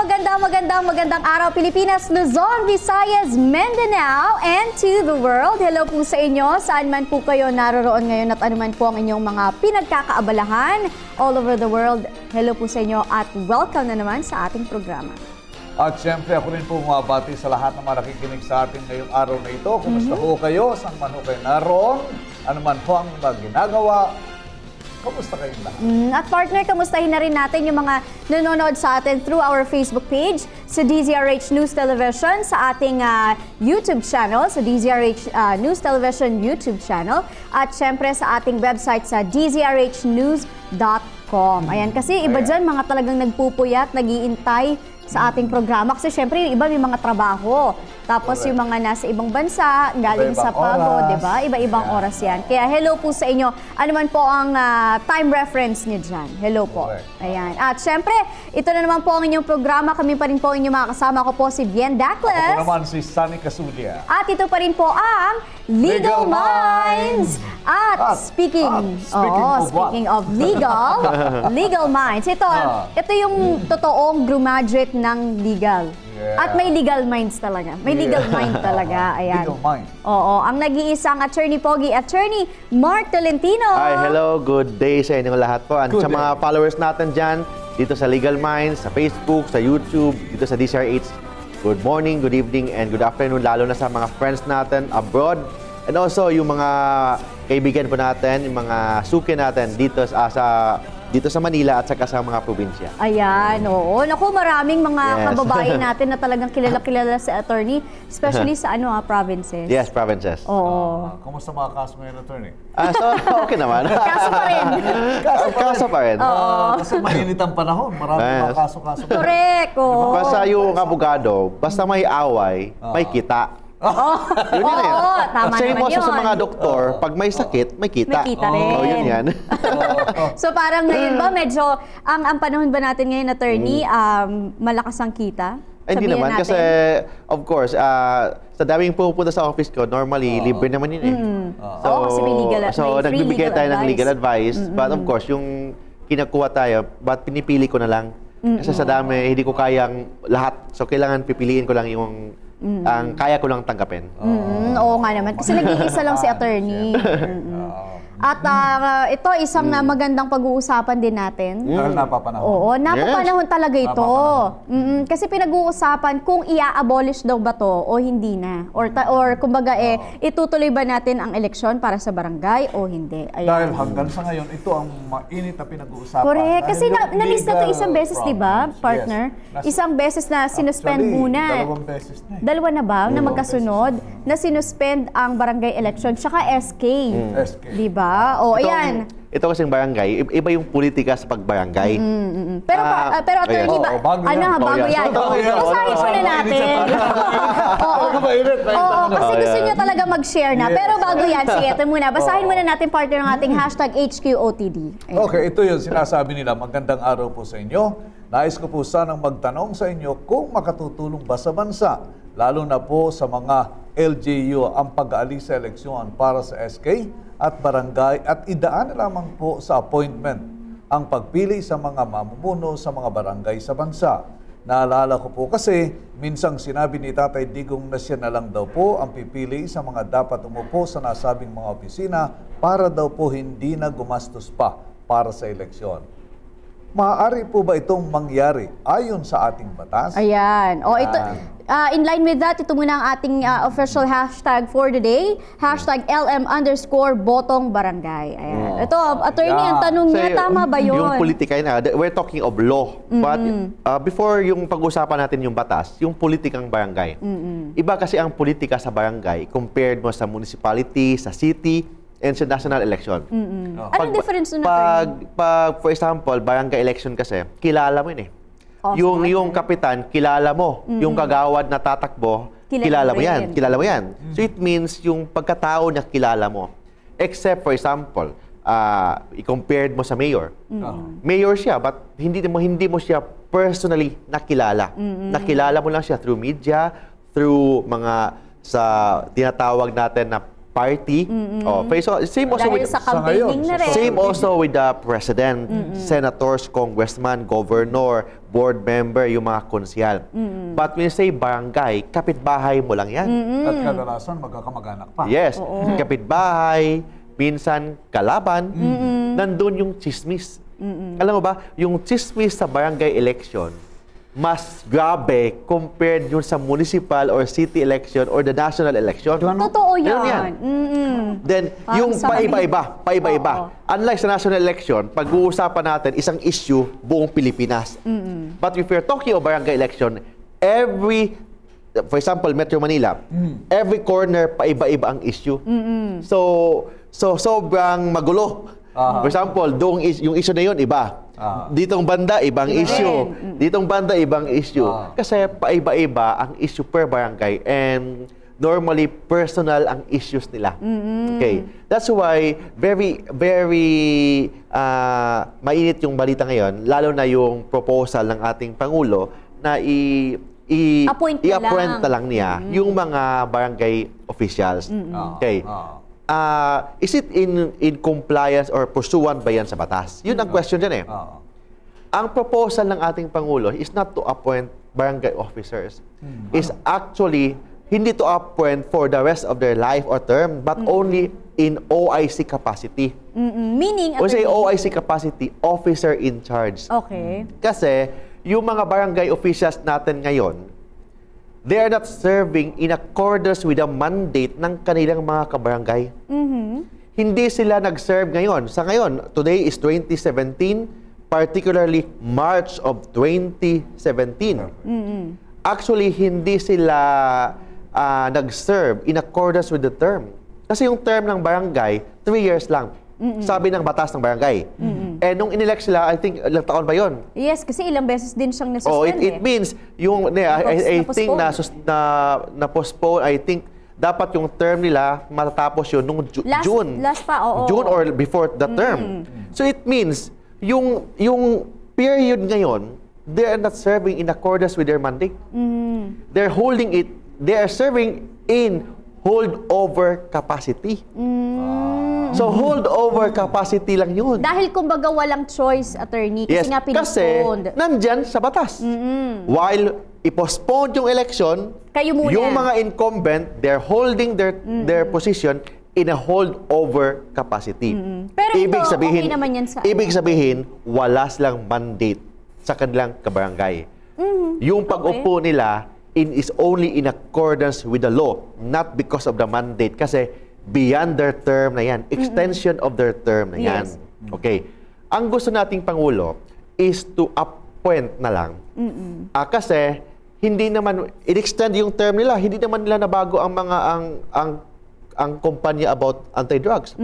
magandang araw Pilipinas, Luzon, Visayas, Mindanao, and to the world. Hello po sa inyo, saan man po kayo naroroon ngayon at anuman po ang inyong mga pinagkakaabalahan all over the world. Hello po sa inyo at welcome na naman sa ating programa. At siyempre ako rin po mabati sa lahat ng mga nakikinig sa atin ngayong araw na ito. Kumusta po kayo? Saan man po kayo naroon? Ano man po ang mga ginagawa? Kamusta kayong lahat? At partner, kamustahin na rin natin yung mga nanonood sa atin through our Facebook page, sa DZRH News Television, sa ating YouTube channel, sa DZRH News Television YouTube channel, at syempre sa ating website sa dzrhnews.com. Ayan, kasi iba dyan mga talagang nagpupuyat, nag-iintay sa ating programa. Kasi syempre yung iba may mga trabaho. Tapos yung mga nasa ibang bansa, galing sa pagod, di ba? Iba-ibang oras yan. Kaya hello po sa inyo. Ano man po ang time reference niyo dyan. Hello po. Ayan. At syempre, ito na naman po ang inyong programa. Kami pa rin po inyong mga kasama. Ako po si Bien Dacles. Ako po naman si Sunny Casulia. At ito pa rin po ang Legal Minds. At speaking of legal minds. Ito yung totoong graduate ng legal. At may legal minds talaga. May legal mind talaga. Ayan. Legal mind. Oo. Ang nag-iisang attorney pogi, Attorney Mark Tolentino. Hi, hello. Good day sa inyong lahat po. At sa mga followers natin dyan, dito sa Legal Minds, sa Facebook, sa YouTube, dito sa DZRH, good morning, good evening, and good afternoon, lalo na sa mga friends natin abroad. And also, yung mga kaibigan po natin, yung mga suki natin dito sa Manila at saka sa mga probinsya. Ayan, oo. Naku, maraming mga kababayan natin na talagang kilala-kilala sa attorney, especially sa provinces. Yes, provinces. Oo. Kumusta mga kaso ngayon, attorney? So, okay naman. Kaso pa rin. Kaso pa rin. Kasi mainit ang panahon. Maraming mga kaso-kaso. Correct. Oo. Basta yung abogado, basta may away, may kita. Yun yan eh. Tama Same naman mo yun. sa mga doktor, pag may sakit, may kita. May kita rin. Yun yan. So parang ngayon ba, medyo, ang panahon ba natin ngayon, attorney, malakas ang kita? Hindi naman, kasi of course, sa daming pupunta sa office ko, normally, libre naman yun eh. Kasi may legal advice. So, nagbibigay tayo ng legal advice. But of course, yung kinakuha tayo, but pinipili ko na lang. Kasi sa dami, hindi ko kayang lahat. So, kailangan pipiliin ko lang yung ang kaya ko lang tanggapin. Oo nga naman. Kasi nag-iisa lang si attorney. At ito, isang magandang pag-uusapan din natin. Napapanahon. Oo, napapanahon talaga ito. Kasi pinag-uusapan kung i-abolish daw ba to o hindi na. Or kumbaga itutuloy ba natin ang eleksyon para sa barangay o hindi. Ayan. Dahil hanggang sa ngayon, ito ang mainit na pinag-uusapan. Correct. Kasi na-list na ito isang beses, di ba, partner? Yes. Isang beses na sinuspend muna. Dalawang beses na eh. Dalawa na ba na magkasunod na sinuspend ang barangay election tsaka SK. Di ba? O, ayan. Ito kasing barangay, iba yung politika sa pagbarangay. Pero attorney ba? Bago yan. Basahin muna natin. Kasi gusto niya talaga mag-share na. Pero bago yan, sige, ito muna. Basahin muna natin partner ng ating hashtag HQOTD. Okay, ito yun. Sinasabi nila, magandang araw po sa inyo. Nais ko po sanang magtanong sa inyo kung makatutulong ba sa bansa, lalo na po sa mga LGU, ang pag-aalis sa eleksyon para sa SK at barangay at idaan na lamang po sa appointment ang pagpili sa mga mamumuno sa mga barangay sa bansa. Naalala ko po kasi minsang sinabi ni Tatay Digong na siya na lang daw po ang pipili sa mga dapat umupo sa nasabing mga opisina para daw po hindi na gumastos pa para sa eleksyon. Maaari po ba itong mangyari ayon sa ating batas? Ayan. O ito, in line with that, ito muna ang ating official hashtag for the day. Hashtag LM_botongbarangay. Ayan. Ito, attorney, ang tanong niya, tama ba yun? Yung politika yun, we're talking of law. But before yung pag-usapan natin yung batas, yung politikang barangay. Iba kasi ang politika sa barangay compared mo sa municipality, sa city, and sa national election. Anong difference nun, for example, barangay election kasi, kilala mo yun eh. Yung kapitan, kilala mo. Yung kagawad na tatakbo, kilala mo yan. Kilala mo yan. So it means yung pagkatao niya kilala mo. Except for example, i-compared mo sa mayor. Mayor siya, but hindi mo siya personally nakilala. Nakilala mo lang siya through media, through mga sa tinatawag natin na party. Same also Dahil with sa campaigning na rin. Same also with the president, senators, congressman, governor, board member, yung mga konsyal. But when you say barangay, kapitbahay mo lang yan. At kadalasan magkakamag-anak pa. Yes, kapitbahay, minsan kalaban, nandun yung chismis. Alam mo ba, yung chismis sa barangay election, mas grabe compared yun sa municipal or city election or the national election. Totoo Ganun yan. Then, Parang yung sa paiba-iba. Unlike sa national election, pag-uusapan natin isang issue buong Pilipinas. But if you're talking of barangay election, for example, Metro Manila, every corner paiba-iba ang issue. So sobrang magulo. For example, yung issue na yun, iba. Ditong banda, ibang issue. Ditong banda, ibang issue. Kasi paiba-iba ang issue per barangay and normally personal ang issues nila. Okay. That's why very mainit yung balita ngayon, lalo na yung proposal ng ating Pangulo na i-appoint na lang niya yung mga barangay officials. Okay. Is it in compliance or pursuant ba yan sa batas? Yun ang question dyan eh. Ang proposal ng ating Pangulo is not to appoint barangay officers. Is actually hindi to appoint for the rest of their life or term, but only in OIC capacity. Meaning, O say OIC capacity, officer in charge. Okay. Kasi yung mga barangay officials natin ngayon, they are not serving in accordance with the mandate ng kanilang mga kabarangay. Hindi sila nag-serve ngayon. Sa ngayon, today is 2017, particularly March of 2017. Actually, hindi sila nag-serve in accordance with the term. Kasi yung term ng barangay, 3 years lang. Sabi ng batas ng barangay. Eh, nung inelect sila, I think, ilang taon ba yun? Yes, kasi ilang beses din siyang nasuspend It means, yung, I think na-postpone, I think, dapat yung term nila matatapos yun nung June. Last pa, oo. June or before the term. So it means, yung period ngayon, they are not serving in accordance with their mandate. They're holding it, they are serving in holdover capacity. So holdover capacity lang yun. Dahil kumbaga walang choice, attorney, kasi nga pinostponed. Kasi nandyan sa batas. While i-postpone yung election, Kayo muna. yung mga incumbent, they're holding their position in a holdover capacity. Pero ito, okay naman yan sa... Ibig sabihin, wala silang mandate sa kanilang kabarangay. Yung pag-upo nila is only in accordance with the law, not because of the mandate. Kasi beyond their term na yan, extension of their term na yan. Yes. Okay. Ang gusto nating Pangulo is to appoint na lang. Kasi hindi naman, in-extend yung term nila, hindi naman nila nabago ang mga, ang kumpanya about anti-drugs,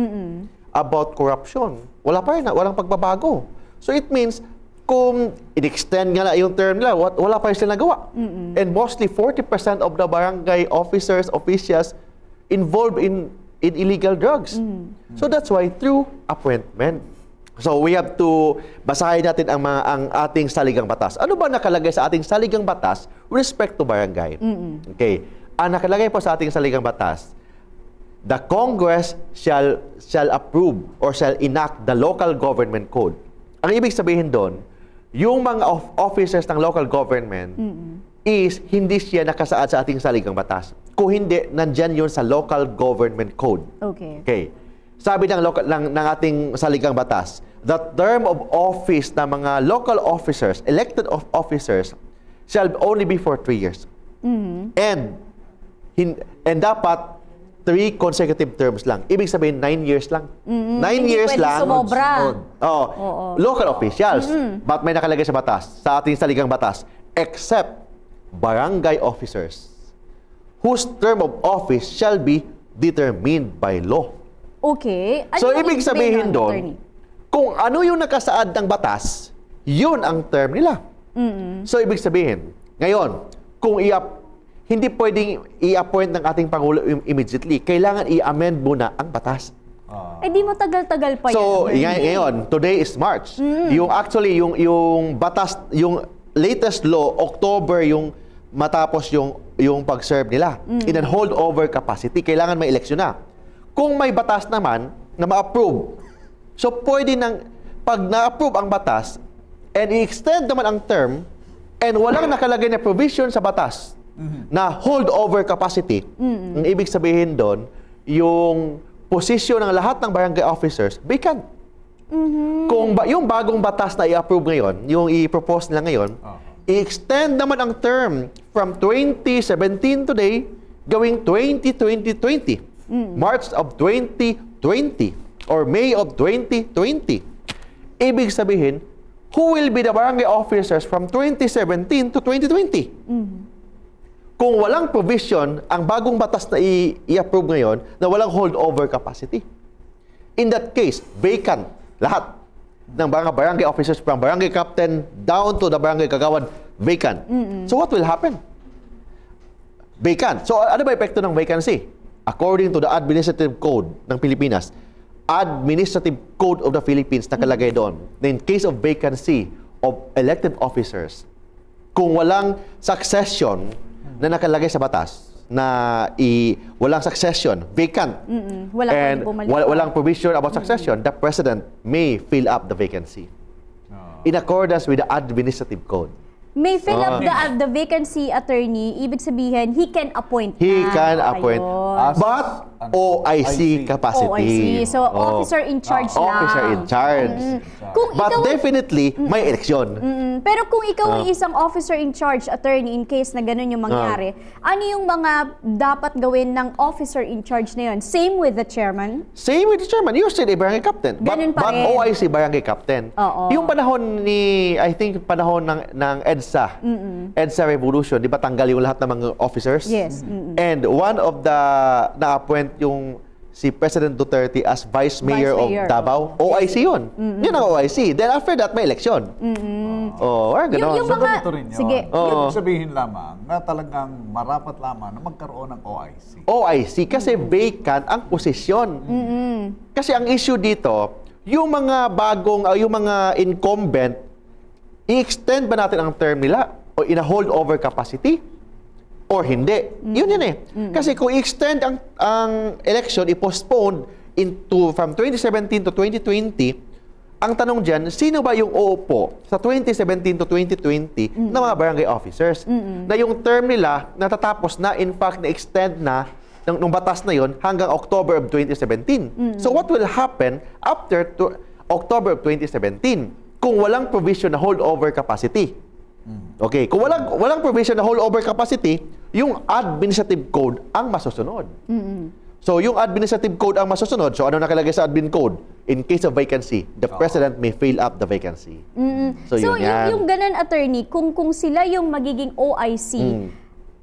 about corruption. Wala pa rin, walang pagbabago. So it means, kung in-extend nga na yung term nila, wala pa rin sila nagawa. And mostly 40% of the barangay officers, officials involved in illegal drugs. So that's why through appointment. So we have to basahin natin ang ating saligang batas. Ano ba nakalagay sa ating saligang batas with respect to barangay? Okay. Ang nakalagay po sa ating saligang batas, the Congress shall approve or shall enact the local government code. Ang ibig sabihin doon, yung mga officers ng local government is hindi siya nakasaad sa ating saligang batas. Kung hindi, nandyan yun sa local government code. Okay. Okay. Sabi ng ating saligang batas, the term of office ng mga local officers, elected officers, shall only be for 3 years. And dapat 3 consecutive terms lang. Ibig sabihin, 9 years lang. 9 years pwede lang. sumobra. Local officials. But may nakalagay sa batas, sa ating saligang batas, except barangay officers whose term of office shall be determined by law. Okay. Ano So, yung ibig sabihin doon, attorney? kung ano yung nakasaad ng batas, yun ang term nila. So, ibig sabihin, ngayon, kung hindi pwedeng i-appoint ng ating Pangulo immediately, kailangan i-amend muna ang batas. Eh, di mo tagal-tagal pa So, yan. ngayon, today is March. Yung actually, yung batas, yung latest law, October yung matapos yung pag-serve nila. In a holdover capacity, kailangan may eleksyon na. Kung may batas naman na ma-approve, so pwede nang, pag na-approve ang batas, and i-extend naman ang term, and walang nakalagay na provision sa batas na holdover capacity, ang ibig sabihin doon, yung posisyon ng lahat ng barangay officers, vacant. Kung yung bagong batas na i-approve ngayon, yung i-propose nila ngayon, i-extend naman ang term from 2017 today, gawing 2020, March of 2020, or May of 2020. Ibig sabihin, who will be the barangay officers from 2017 to 2020? Kung walang provision, ang bagong batas na i-approve ngayon, na walang holdover capacity. In that case, vacant. Lahat ng mga barangay officers, from barangay captain down to the barangay kagawad, vacant. So what will happen? Vacant. So ano ba epekto ng vacancy? According to the Administrative Code ng Pilipinas, Administrative Code of the Philippines, nakalagay doon, in case of vacancy of elected officers, kung walang succession na nakalagay sa batas, na walang succession, vacant, and walang provision about succession, the President may fill up the vacancy in accordance with the Administrative Code. May fill up the vacancy, attorney, ibig sabihin, he can appoint He na. can appoint, but OIC capacity. OIC. So, officer in charge lang. Officer in charge. Kung But ikaw, definitely, may eleksyon. pero kung ikaw ay isang officer in charge, attorney, in case na ganun yung mangyari, ano yung mga dapat gawin ng officer in charge na yun? Same with the chairman? Same with the chairman. You're still a barangay captain. Ganun pa But rin. OIC barangay captain. Oo. Yung panahon ni, I think, panahon ng EDSA, EDSA Revolution, di ba tanggal yung lahat ng mga officers? Yes. And one of the na-appoint yung si President Duterte as Vice Mayor of Mayor, Davao. OIC yun. Yun ang OIC. Then after that, may election. Oh, or gano'n. Yung So, mga- ganito rin yun. Sige. Ibig sabihin lamang na talagang marapat lamang na magkaroon ng OIC. OIC kasi vacant ang posisyon. Kasi ang issue dito, yung mga bagong, yung mga incumbent, i-extend ba natin ang term nila o in a holdover capacity or hindi? Yun yan eh. Kasi kung i-extend ang election, i-postpone from 2017 to 2020, ang tanong dyan, sino ba yung uupo sa 2017 to 2020 na mga barangay officers? Na yung term nila natatapos na, in fact, na-extend na nung batas na yon hanggang October of 2017. So what will happen after October of 2017 kung walang provision na holdover capacity? Okay, kung walang provision na holdover capacity, yung administrative code ang masusunod. So yung administrative code ang masusunod. So ano nakalagay sa admin code? In case of vacancy, the president may fill up the vacancy. So yun yan. yung ganun, attorney, kung sila yung magiging OIC,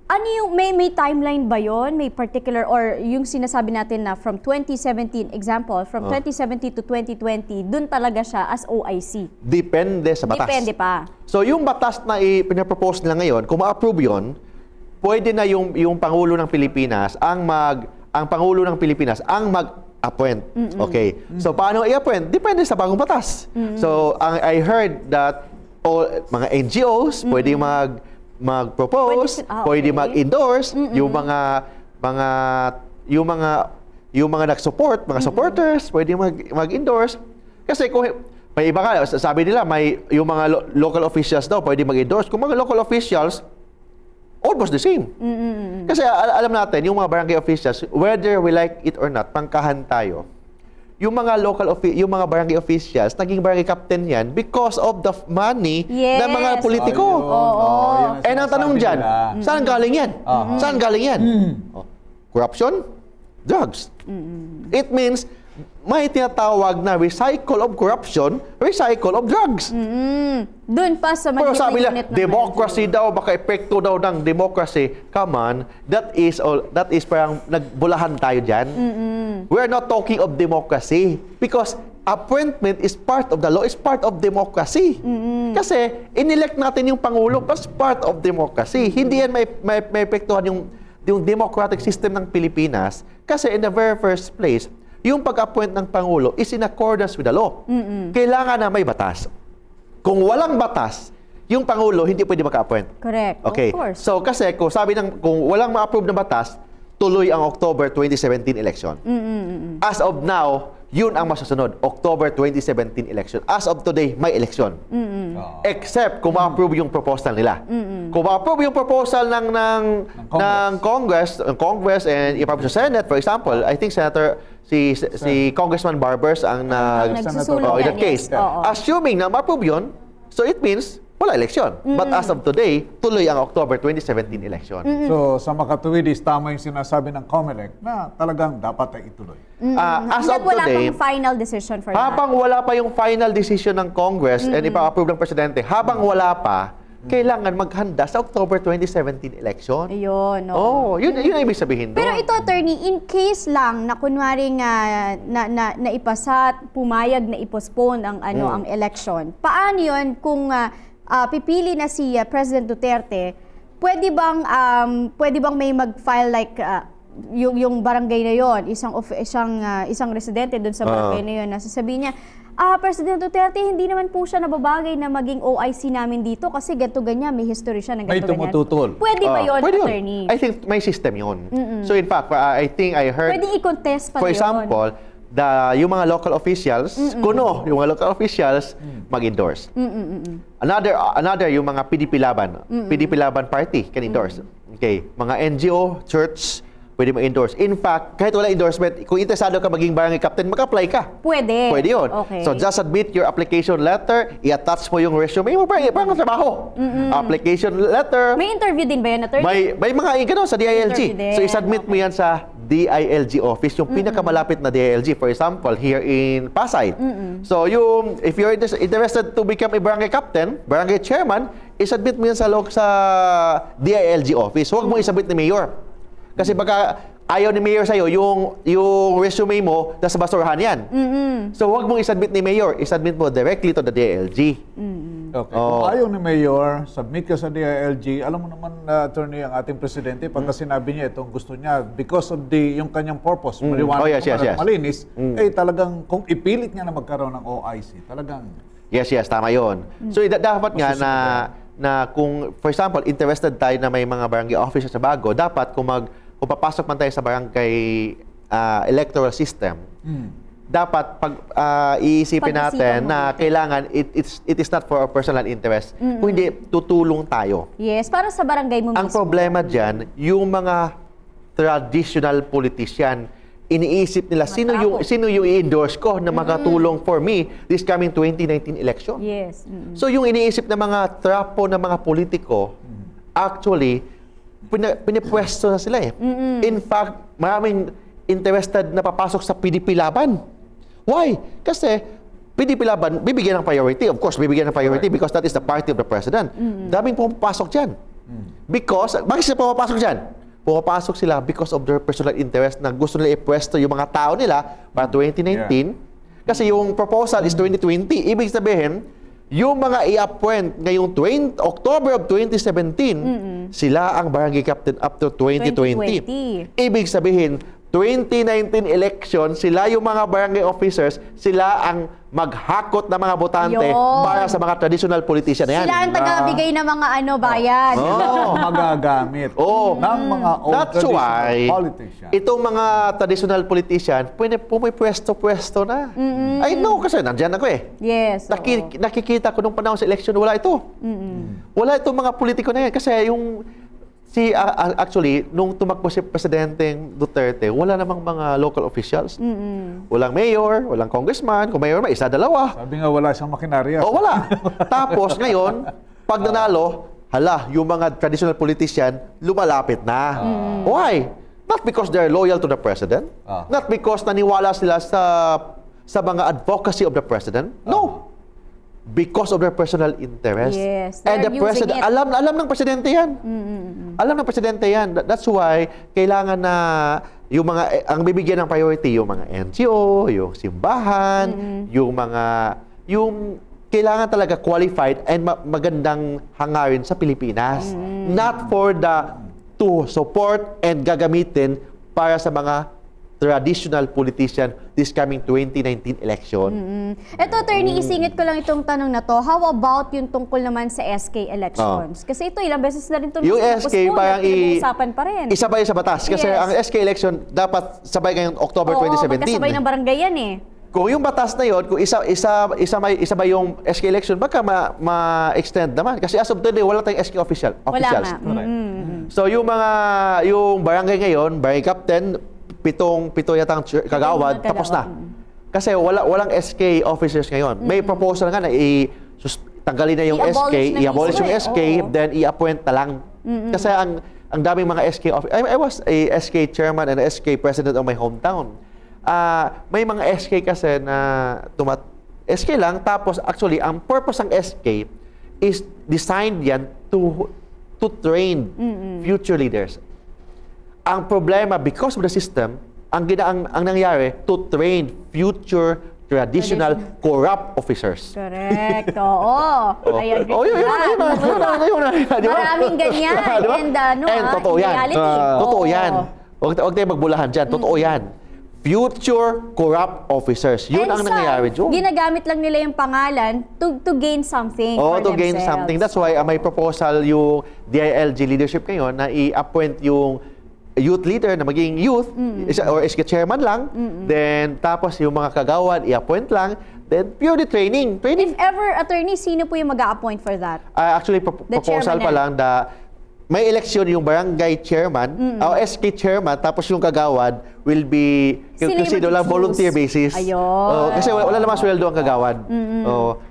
ano yung, may timeline ba yon? May particular, or yung sinasabi natin na from 2017, example, from 2017 to 2020, dun talaga siya as OIC? Depende sa batas. Depende pa. So yung batas na pinapropose nila ngayon, kung ma-approve yun, pwede na yung Pangulo ng Pilipinas ang mag-appoint. Okay. So paano i-appoint? Depende sa bagong batas. So I heard that mga NGOs pwede mag-propose, pwede mag-endorse, yung mga nag-support, mga supporters, pwede mag-endorse. Kasi kung may iba nga, sabi nila, yung mga local officials daw pwede mag-endorse. Kung mga local officials, almost the same. Kasi alam natin, yung mga barangay officials, whether we like it or not, pangkahan tayo. Yung mga yung mga barangay officials, naging barangay captain yan because of the money ng mga politiko. And ang tanong dyan, saan galing yan? Saan galing yan? Corruption? Drugs. It means, may tinatawag na recycle of corruption, recycle of drugs. Doon pa sa Pero maliit sabi na nila, unit ng democracy daw, baka epekto daw ng democracy. Come on, that is parang nagbulahan tayo dyan. We're not talking of democracy because appointment is part of the law, is part of democracy. Kasi inelect natin yung Pangulo as part of democracy. Hindi yan may epektuhan yung democratic system ng Pilipinas kasi in the very first place, yung pag-appoint ng Pangulo is in accordance with the law. Kailangan na may batas. Kung walang batas, yung Pangulo hindi pwede maka-appoint. Correct. Okay. Of course. So kasi kung sabi kung walang ma-approve na batas, tuloy ang October 2017 election. As of now, yun ang masusunod, October 2017 election. As of today, may election. Except kung ma-approve yung proposal nila. Kung ma-approve yung proposal ng Congress and i-approve sa Senate, for example, I think si Congressman Barbers ang nagsusulong in that case. Assuming na ma-approve yun, so it means wala eleksyon. But as of today, tuloy ang October 2017 election. So, sa makatuwidis, tama yung sinasabi ng COMELEC na talagang dapat ay ituloy. As of wala today, pang final decision for habang wala pa yung final decision ng Congress and ipa-approve ng Presidente, habang wala pa, kailangan maghanda sa October 2017 election. Ayun, yun ang ibig sabihin doon. Pero ito, attorney, in case lang na kunwaring na ipasa at pumayag na i-postpone ang ang election, paano yun kung pipili na si President Duterte, pwede bang may mag-file like yung barangay na yon, isang residente doon sa barangay na yon, na sasabihin niya, President Duterte, hindi naman po siya nababagay na maging OIC namin dito kasi ganito ganyan, may history siya ng ganito ganyan. May tumututol. Pwede ba yun, pwede attorney? I think may system yun. So in fact, I think I heard, pwede i-contest pa for example, yung mga local officials, yung mga local officials mag-endorse. Another, yung mga PDP Laban. PDP Laban party can endorse. Okay. Mga NGO, church, pwede mag-endorse. In fact, kahit wala endorsement, kung interesado ka maging barangay captain, mag-apply ka. Pwede. Pwede yun. Okay. So just submit your application letter, i-attach mo yung resume mo, parang trabaho. Application letter. May interview din ba yan, attorney? May mga ganun sa DILG. So i-submit mo yan sa DILG office, yung pinakamalapit na DILG. For example, here in Pasay. So if you're interested to become a barangay captain, barangay chairman, i-submit mo yan sa DILG office. Huwag mo i-submit ni Mayor. Kasi baka ayaw ni Mayor sa'yo, yung resume mo, nasa basurahan yan. So, huwag mong isubmit ni Mayor. Isubmit mo directly to the DILG. Okay. Kung ayaw ni Mayor, submit ka sa DILG. Alam mo naman, attorney, ang ating presidente, pagka sinabi niya itong gusto niya, because of yung kanyang purpose, maliwanag malinis, talagang kung ipilit niya na magkaroon ng OIC, talagang... Yes, tama yun. So, dapat nga na kung, for example, interested tayo na may mga barangay officers sa Bago, dapat kung papasok man tayo sa barangay electoral system, dapat iisipin natin na kailangan it is not for our personal interest, kung hindi tutulong tayo. Yes, para sa barangay mo mismo. Ang problema dyan, yung mga traditional politician, iniisip nila sino yung i-endorse ko na makatulong for me this coming 2019 election. Yes. So yung iniisip na mga trapo ng mga politiko, actually pinipwesto na sila eh. In fact, maraming interested na papasok sa PDP Laban. Why? Kasi PDP Laban, bibigyan ng priority. Of course, bibigyan ng priority because that is the party of the president. Daming pumapasok dyan. Because, bakit sila pumapasok dyan? Pumapasok sila because of their personal interest na gusto nila ipwesto yung mga tao nila para 2019. Kasi yung proposal is 2020. Ibig sabihin, yung mga i-appoint ngayong October of 2017, sila ang barangay captain up to 2020. Ibig sabihin, 2019 election, sila yung mga barangay officers, sila ang maghakot ng mga botante para sa mga traditional politician na yan. Sila ang tagabigay ng mga bayan. Magagamit ng mga old traditional politicians. Itong mga traditional politician, pwesto na. I know kasi nandyan ako eh. Yes. Nakikita ko nung panahon sa election, wala ito. Wala itong mga politiko na yan. Kasi actually, nung tumakbo si Presidenteng Duterte, wala namang mga local officials. Walang mayor, walang congressman. Kung mayor, isa, dalawa. Sabi nga, wala siyang makinarya. Wala. Tapos ngayon, pag nanalo, yung mga traditional politician, lumalapit na. Why? Not because they're loyal to the president. Not because naniwala sila sa mga advocacy of the president. No. Because of their personal interest. Yes, and the president, alam ng presidente yan. Alam ng presidente yan. That's why kailangan na ang bibigyan ng priority yung mga NGO, yung simbahan, yung kailangan talaga qualified and magandang hangarin sa Pilipinas. Not for to support and gagamitin para sa mga traditional politician this coming 2019 election. Ito, attorney, isingit ko lang itong tanong na to. How about yung tungkol naman sa SK elections? Kasi ito, ilang beses na rin ito Yung SK, parang pinag-uusapan pa rin. isabay sa batas. Kasi Yes. ang SK election dapat sabay ngayong October Oo, 2017. magkasabay ng barangay yan eh. Kung yung batas na yun, kung isa ba yung SK election, baka ma-extend naman. Kasi as of today, wala tayong SK officials. Wala nga. So yung barangay ngayon, barangay captain, pito yatang kagawad, tapos na. Kasi walang SK officers ngayon. May proposal nga na tanggalin na yung SK, i-abolish yung SK, then i-appoint na lang. Kasi ang daming mga SK officers. I was a SK chairman and a SK president of my hometown. May mga SK kasi na SK lang, tapos actually ang purpose ng SK is designed yan to train future leaders. Ang problema, because of the system, ang nangyari, to train future traditional corrupt officers. Correct. Oo. I agree. Yun na. Maraming ganyan. And totoo yan. reality. Totoo yan. Huwag tayo magbulahan dyan. Totoo yan. Future corrupt officers. Yun ang nangyayari, Joe. Ginagamit lang nila yung pangalan to gain something for to gain themselves. something. That's why may proposal yung DILG leadership ngayon na i-appoint yung youth leader na maging youth or SK chairman lang. Then tapos yung mga kagawad i-appoint lang. Then purely training. If ever, attorney, sino po yung mag-a-appoint for that? Actually, proposal pa lang na may eleksyon yung barangay chairman o SK chairman, tapos yung kagawad will be considered lang volunteer basis. Ayun. Kasi wala naman sweldo ang kagawad.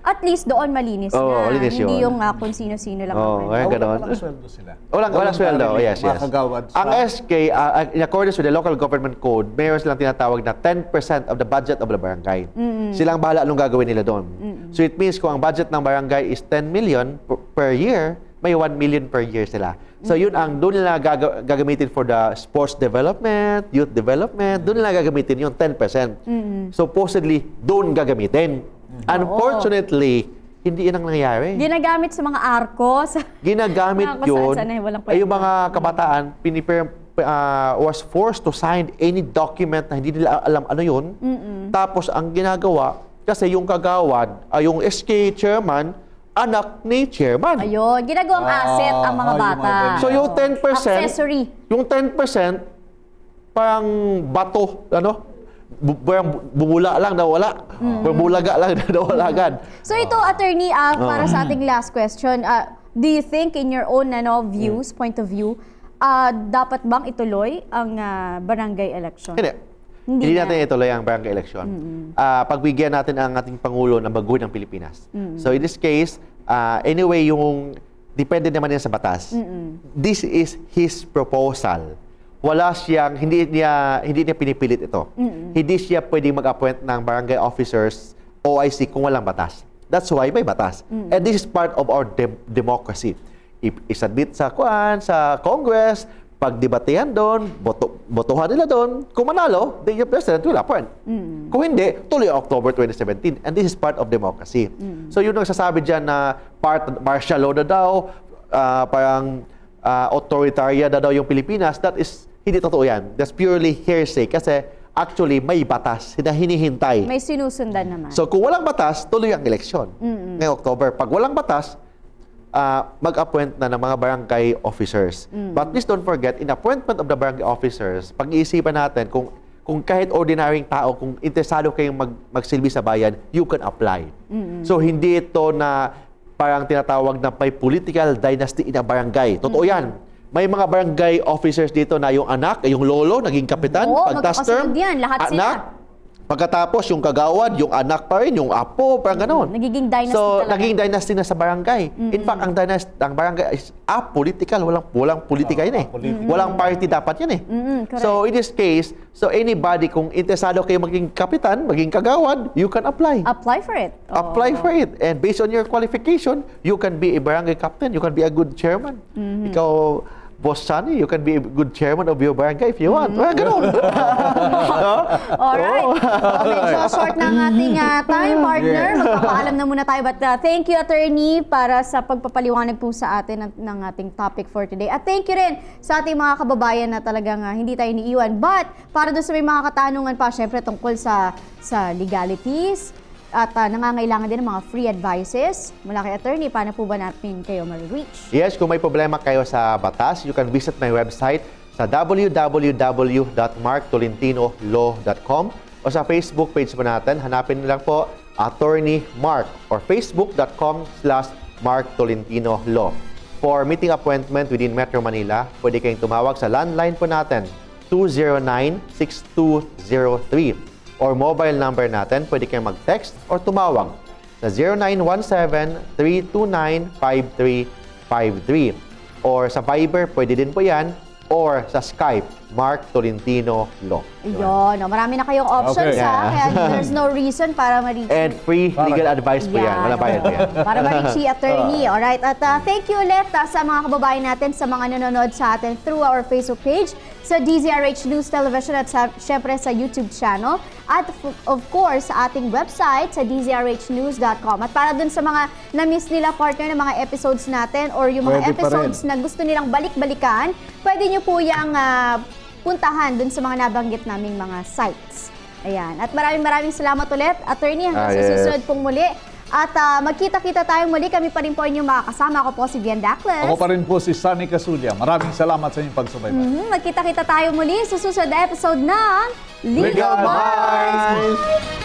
At least doon malinis na. Malinis Hindi yun. yung kung sino-sino lang. Ngayon ganon. Walang sweldo sila. Walang sweldo. Yes. Mga kagawad Ang SK, in accordance with the local government code, mayroon silang tinatawag na 10% of the budget of the barangay. Silang bahala anong gagawin nila doon. So it means kung ang budget ng barangay is 10 million per year, may 1 million per year sila. So yun ang doon nila gagamitin for the sports development, youth development, doon nila gagamitin yung 10%. Supposedly, doon gagamitin. Unfortunately, hindi yun ang nangyayari. Ginagamit sa mga arko. Ginagamit yun. Ay, yung mga kabataan, was forced to sign any document na hindi nila alam ano yun. Tapos ang ginagawa, kasi yung kagawad, yung SK chairman, anak ni chairman. Ayun, ginagawang asset ang mga bata. So yung 10%, accessory. Yung 10%, parang bato, bumula lang, nawala. Bumulaga lang, nawala agad. So ito, attorney, para sa ating last question, do you think in your own views, point of view, dapat bang ituloy ang barangay election? Hindi natin ituloy ang barangay election. Pagbigyan natin ang ating Pangulo na baguhin ang Pilipinas. So in this case, anyway, depende naman yan sa batas. This is his proposal. Wala siyang, hindi niya pinipilit ito. Hindi siya pwedeng mag-appoint ng barangay officers, OIC, kung walang batas. That's why may batas. And this is part of our democracy. Isubmit sa Congress, pagdebatehan doon, botohan nila doon. Kung manalo, then your president will appoint. Kung hindi, tuloy October 2017. And this is part of democracy. So yun ang sasabi dyan na martial law na daw, parang authoritarian na daw yung Pilipinas, that is, hindi totoo yan. That's purely hearsay. Kasi actually, may batas na hinihintay. May sinusundan naman. So kung walang batas, tuloy ang eleksyon ngayong October. Pag walang batas, mag-appoint na ng mga barangay officers. But please don't forget, in appointment of the barangay officers, pag-iisipan natin kung kahit ordinaryong tao, kung interesado kayong magsilbi sa bayan, you can apply. So hindi ito na parang tinatawag na may political dynasty in a barangay. Totoo yan. May mga barangay officers dito na yung anak, yung lolo, naging kapitan, pag-task term, lahat anak, pagkatapos yung kagawad, yung anak pa rin, yung apo, parang gano'n. Nagiging dynasty so, talaga. Naging dynasty na sa barangay. In fact, ang barangay is apolitical. Walang politika yun eh. Walang party dapat yun eh. So, in this case, anybody, kung interesado kayo maging kapitan, maging kagawad, you can apply. Apply for it. Apply for it. And based on your qualification, you can be a barangay captain, you can be a good chairman. Ikaw, Boss Sunny, you can be a good chairman of your barangay if you want. Ganun. Alright. Medyo short na ang ating time, partner. Magpapaalam na muna tayo. But thank you, attorney, para sa pagpapaliwanag po sa atin ng ating topic for today. At thank you rin sa ating mga kababayan na talagang hindi tayo iniiwan. But para doon sa may mga katanungan pa, syempre tungkol sa legalities, at nangangailangan din ng mga free advices mula kay attorney, paano po ba natin kayo ma-reach? Yes, kung may problema kayo sa batas, you can visit my website sa www.marktolentinolow.com o sa Facebook page po natin, hanapin niyo lang po Attorney Mark or facebook.com/marktolentinolow. For meeting appointment within Metro Manila, pwede kayong tumawag sa landline po natin 209-6203. Or mobile number natin, pwede kayong mag-text or tumawag sa 0917-329-5353. Or sa Viber, pwede din po yan. Or sa Skype, Mark Tolentino Law. Yun, marami na kayong options Okay. kaya there's no reason para ma-reach. And free legal advice po yan. Wala bayad po yan. Para ma-reach si attorney. Alright, at thank you ulit sa mga kababayan natin, sa mga nanonood sa atin through our Facebook page, sa DZRH News Television at syempre sa YouTube channel. At of course, sa ating website sa dzrhnews.com. At para dun sa mga na-miss nila, partner, ng mga episodes natin or yung mga Pwede pa episodes na gusto nilang balik-balikan, pwede nyo po yung puntahan dun sa mga nabanggit naming mga sites. Ayan. At maraming salamat ulit, attorney, hanggang sa susunod pong muli. At magkita-kita tayong muli. Kami pa rin po inyong makakasama. Ako po si Vian Dacles. Ako pa rin po si Sunny Casulia. Maraming salamat sa inyong pagsubaybay. Magkita-kita tayo muli sa susunod na episode ng Legal Minds!